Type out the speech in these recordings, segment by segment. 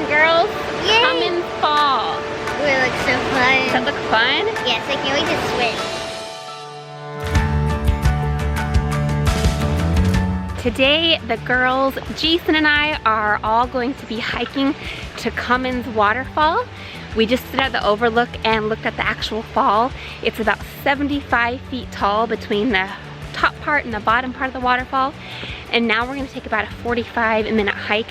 going, girls? Yay! Cummins Falls. Ooh, it looks so fun. Does that look fun? Yes, I can't wait to swim. Today, the girls, Jason and I, are all going to be hiking to Cummins Waterfall. We just stood at the overlook and looked at the actual fall. It's about 75 feet tall between the top part and the bottom part of the waterfall. And now we're gonna take about a 45-minute hike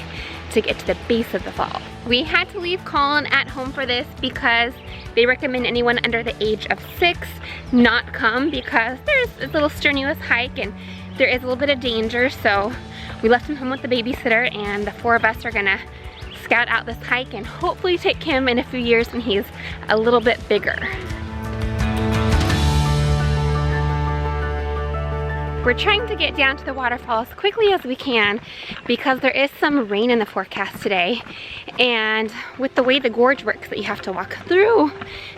to get to the base of the fall. We had to leave Colin at home for this because they recommend anyone under the age of 6 not come because there's a little strenuous hike and there is a little bit of danger. So we left him home with the babysitter, and the 4 of us are gonna scout out this hike and hopefully take him in a few years when he's a little bit bigger. We're trying to get down to the waterfall as quickly as we can because there is some rain in the forecast today, and with the way the gorge works that you have to walk through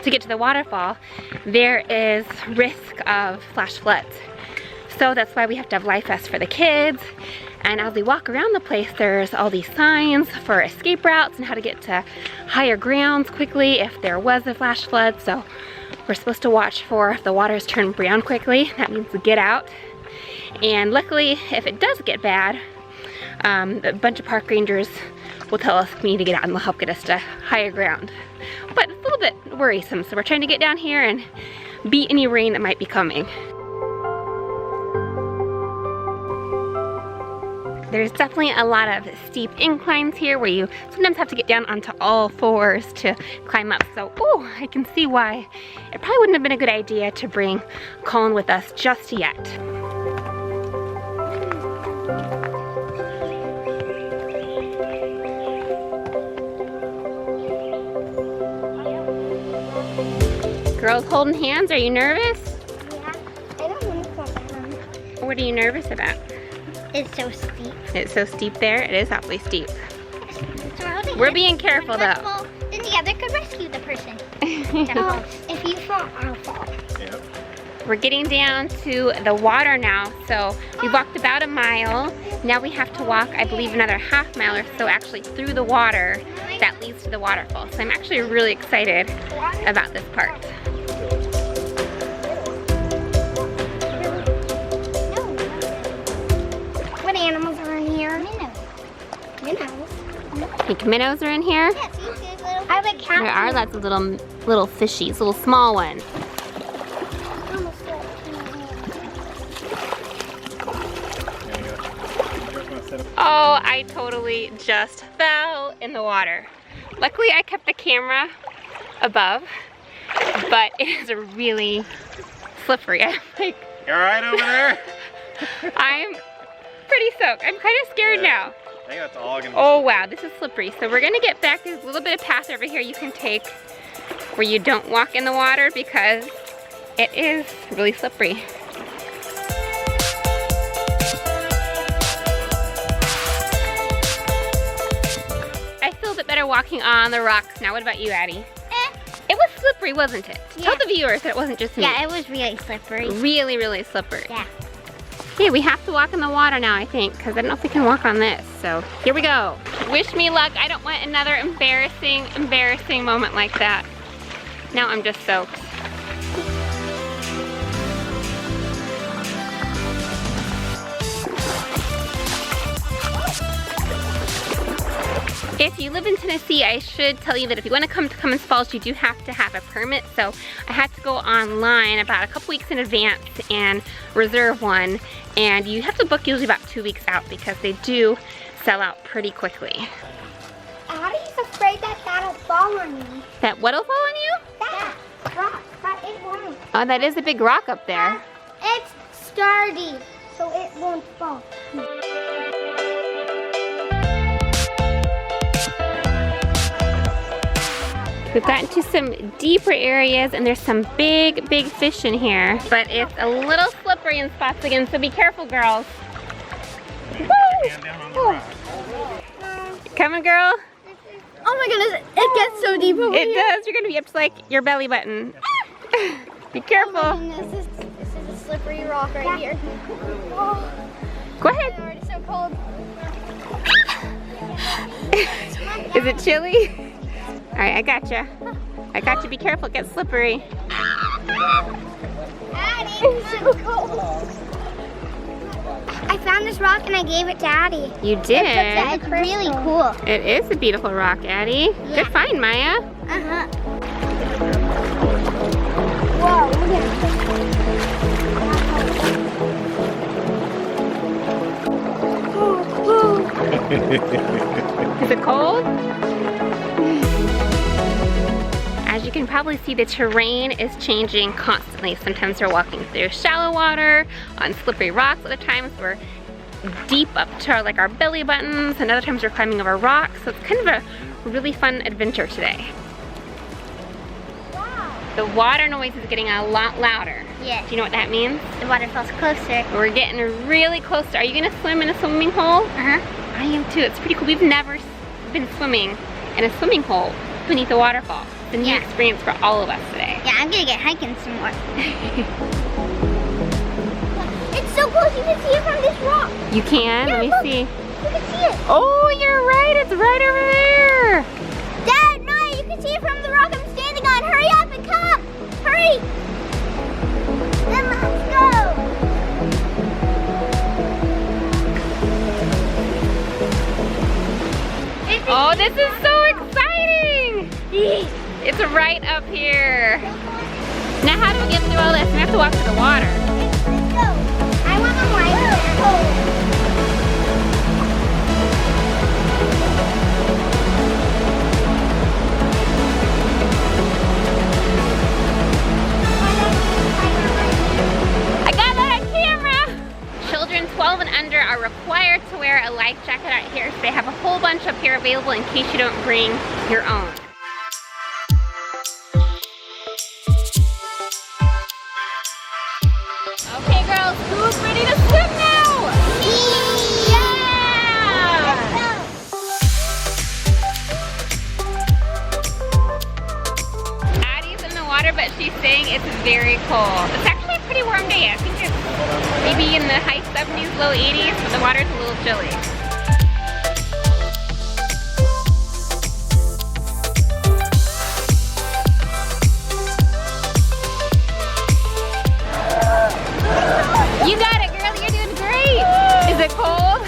to get to the waterfall, there is risk of flash floods. So that's why we have to have life vests for the kids. And as we walk around the place, there's all these signs for escape routes and how to get to higher grounds quickly if there was a flash flood. So we're supposed to watch for if the waters turn brown quickly. That means we get out. And luckily, if it does get bad, a bunch of park rangers will tell us we need to get out and they'll help get us to higher ground. But it's a little bit worrisome, so we're trying to get down here and beat any rain that might be coming. There's definitely a lot of steep inclines here where you sometimes have to get down onto all 4s to climb up. So, ooh, I can see why it probably wouldn't have been a good idea to bring Colin with us just yet. Girls holding hands, are you nervous? Yeah, I don't want to fall down. What are you nervous about? It's so steep. It's so steep there? It is awfully steep. So We're being careful though. Well, then the other could rescue the person. So if you fall, I'll fall. Yep. We're getting down to the water now, so we walked about a mile. Now we have to walk, I believe, another half mile or so actually through the water that leads to the waterfall. So I'm actually really excited about this part. What animals are in here? Minnows. Minnows. Think minnows are in here? Yeah, see, little. I like cats. There are lots of little fishies, little small ones. Oh, I totally just fell in the water. Luckily, I kept the camera above, but it is really slippery. I'm like, You alright over there? I'm pretty soaked. I'm kind of scared now. I think that's all gonna be. Oh wow, this is slippery. So we're gonna get back. There's a little bit of path over here you can take where you don't walk in the water because it is really slippery. I feel a bit better walking on the rocks now. What about you, Addie? It was slippery, wasn't it? Yeah. Tell the viewers that it wasn't just me. Yeah, it was really slippery. Really, really slippery. Yeah. Okay, we have to walk in the water now, I think, because I don't know if we can walk on this. So here we go. Wish me luck. I don't want another embarrassing moment like that. Now I'm just soaked. If you live in Tennessee, I should tell you that if you want to come to Cummins Falls, you do have to have a permit. So I had to go online about a couple weeks in advance and reserve one. And you have to book usually about 2 weeks out because they do sell out pretty quickly. Addie's afraid that that'll fall on me. That what'll fall on you? That rock, but it won't. Oh, that is a big rock up there. It's sturdy, so it won't fall. We've gotten to some deeper areas and there's some big fish in here. But it's a little slippery in spots again, so be careful, girls. Woo! Coming, girl? Oh my goodness, it gets so deep over It here. does. You're gonna be up to like your belly button. Be careful. Oh my goodness, this is a slippery rock right here. Oh, Go ahead. it's already so cold. Is it chilly? All right, I gotcha. I gotcha. Be careful, it gets slippery. It's so cold. I found this rock and I gave it to Addie. You did? It's really cool. It is a beautiful rock, Addie. Yeah. Good find, Maya. Uh-huh. Whoa, look at Is it cold? As you can probably see, the terrain is changing constantly. Sometimes we're walking through shallow water, on slippery rocks. Other times we're deep up to our belly buttons, and other times we're climbing over rocks. So it's kind of a really fun adventure today. Wow. The water noise is getting a lot louder. Yes. Do you know what that means? The waterfall's closer. We're getting really close. Are you gonna swim in a swimming hole? Uh-huh. I am too. It's pretty cool. We've never been swimming in a swimming hole beneath a waterfall. It's a new experience for all of us today. Yeah, I'm gonna get hiking some more. It's so close, you can see it from this rock. You can? Yeah, Let me look. see. You can see it. Oh, you're right. It's right over there. Dad, Maya, you can see it from the rock I'm standing on. Hurry up and come. Hurry. Then let's go. Oh, this is so exciting. It's right up here. Now how do we get through all this? We have to walk to the water. Let's go. I want to ride it. I got that on camera. Children 12 and under are required to wear a life jacket out here. So they have a whole bunch up here available in case you don't bring your own. Okay girls, who's ready to swim now? Yeah! Addie's in the water, but she's saying it's very cold. It's actually a pretty warm day. I think it's maybe in the high 70s, low 80s, but the water's a little chilly. You got it, girl. You're doing great. Is it cold?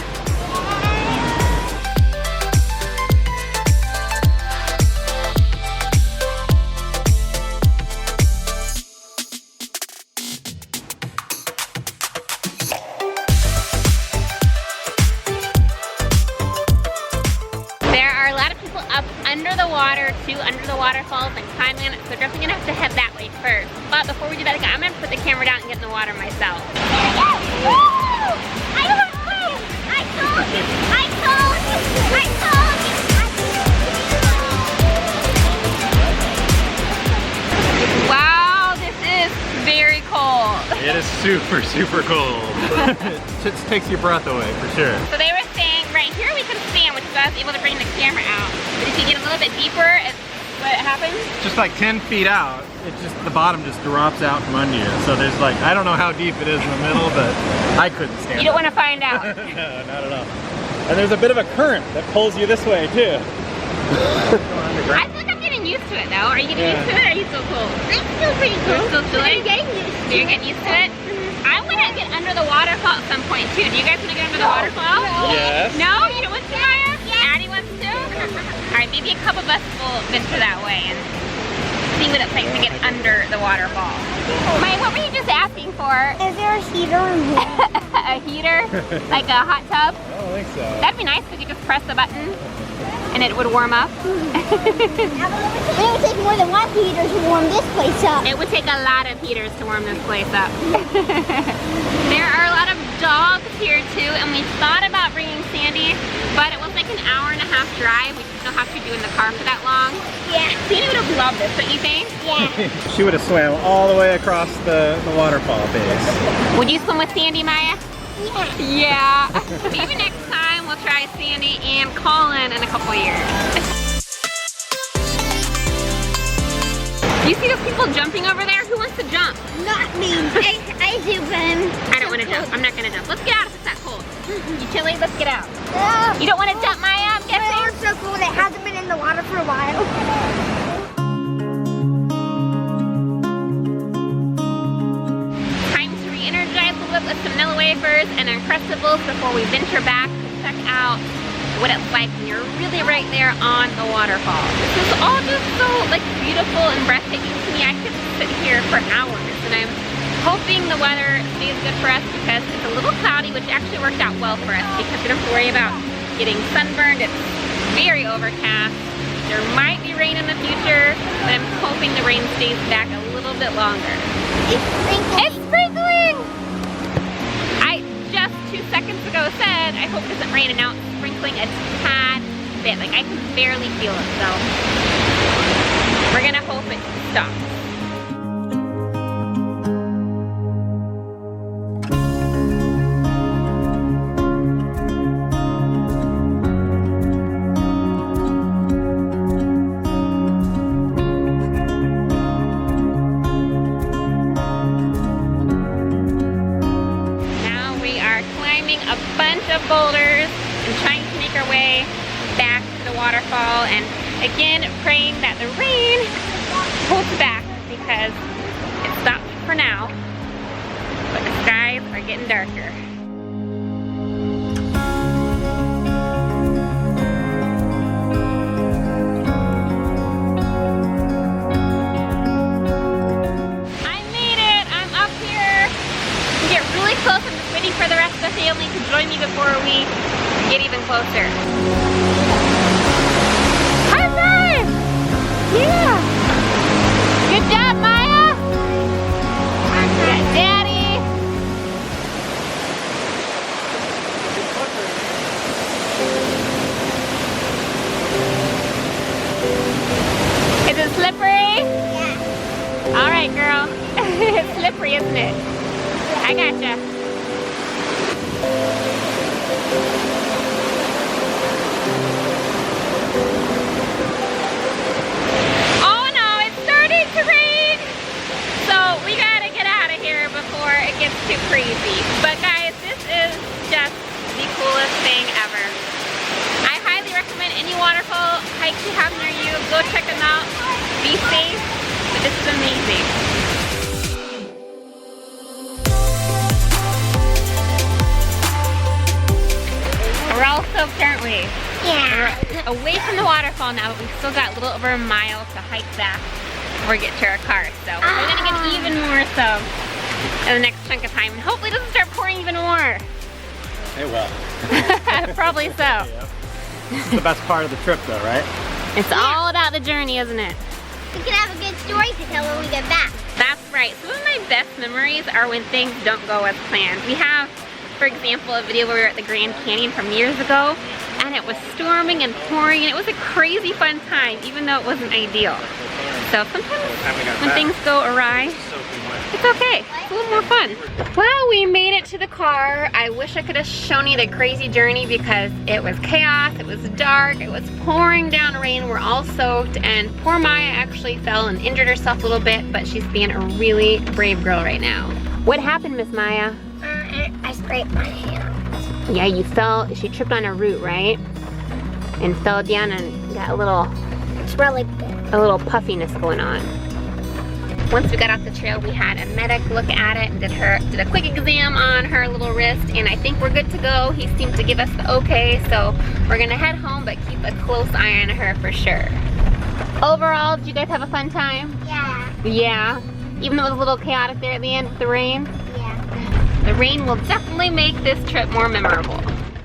There are a lot of people up under the water, too, under the waterfalls and climbing on it, so we're definitely gonna have to head that way first. But before we do that, I'm gonna put the camera down and get in the water myself. Wow, this is very cold. It is super, super cold. It just takes your breath away, for sure. So they were saying right here we can stand, which is why I was able to bring the camera out. But if you get a little bit deeper, what happens? Just like 10 feet out, the bottom just drops out from under you. So there's like, I don't know how deep it is in the middle, but I couldn't stand it. You don't want to find out. No, not at all. And there's a bit of a current that pulls you this way too. I feel like I'm getting used to it though. Are you getting used to it or are you still cold? I'm still pretty cool. You're still chilly? I'm getting used to it. You're getting used to it? I want to get under the waterfall at some point too. Do you guys want to get under the waterfall? Yes. No? You don't want to, Maya? Yeah. Addie wants to? Alright, maybe a couple of us will venture that way and see what it's like to get under the waterfall. Maya, what were you just asking for? Is there a heater in here? A heater? Like a hot tub? I don't think so. That'd be nice if you could just press the button and it would warm up. It would take more than one heater to warm this place up. It would take a lot of heaters to warm this place up. There are a lot of dogs here too, and we thought about bringing Sandy, but it was like an hour-and-a-half drive. We still have to do in the car for that long. Yeah. Sandy would have loved this, don't you think? Yeah. She would have swam all the way across the waterfall base. Would you swim with Sandy, Maya? Yeah. Yeah. Maybe next time we'll try Sandy and Colin in a couple years. You see those people jumping over there? Who wants to jump? Not me. I do, Ben. I don't want to jump. I'm not going to jump. Let's get out if it's that cold. You chilly? Let's get out. Oh. You don't want to jump, Maya? I'm guessing? It's so cool. It hasn't been a while. Time to re-energize a little bit with some vanilla wafers and Uncrustables before we venture back to check out what it's like when you're really right there on the waterfall. This is all just so like beautiful and breathtaking to me. I could sit here for hours, and I'm hoping the weather stays good for us because it's a little cloudy, which actually worked out well for us because we don't have to worry about getting sunburned. It's very overcast. There might be rain in the future, but I'm hoping the rain stays back a little bit longer. It's sprinkling. It's sprinkling! I just 2 seconds ago said I hope it doesn't rain, and now it's sprinkling a tad bit. Like I can barely feel it, so we're gonna hope it stops. Boulders and trying to make our way back to the waterfall, and again praying that the rain holds back because it stopped for now, but the skies are getting darker. I made it! I'm up here. We get really close. I'm just waiting for the rest of the family to join me before we get even closer. High five! Yeah! Good job, Maya! Daddy! Is it slippery? Yeah. All right, girl. It's slippery, isn't it? I gotcha. Oh no, it's starting to rain! So we gotta get out of here before it gets too crazy. But guys, this is just the coolest thing ever. I highly recommend any waterfall hikes you have near you. Go check them out. Be safe, but this is amazing. We're all soaked, aren't we? Yeah. We're away from the waterfall now, but we've still got a little over a mile to hike back before we get to our car. So we're gonna get even more so in the next chunk of time. And hopefully it doesn't start pouring even more. It will. Probably so. Yeah. This is the best part of the trip though, right? It's all about the journey, isn't it? We can have a good story to tell when we get back. That's right. Some of my best memories are when things don't go as planned. We have, for example, a video where we were at the Grand Canyon from years ago, and it was storming and pouring, and it was a crazy fun time, even though it wasn't ideal. So sometimes when things go awry, it's okay. It's a little more fun. Well, we made it to the car. I wish I could have shown you the crazy journey because it was chaos, it was dark, it was pouring down rain, we're all soaked, and poor Maya actually fell and injured herself a little bit, but she's being a really brave girl right now. What happened, Miss Maya? I scraped my hand. Yeah, you fell, she tripped on a root, right? And fell down and got a little puffiness going on. Once we got off the trail, we had a medic look at it and did a quick exam on her little wrist, and I think we're good to go. He seemed to give us the okay, so we're gonna head home, but keep a close eye on her for sure. Overall, did you guys have a fun time? Yeah. Yeah. Even though it was a little chaotic there at the end with the rain? Yeah. The rain will definitely make this trip more memorable.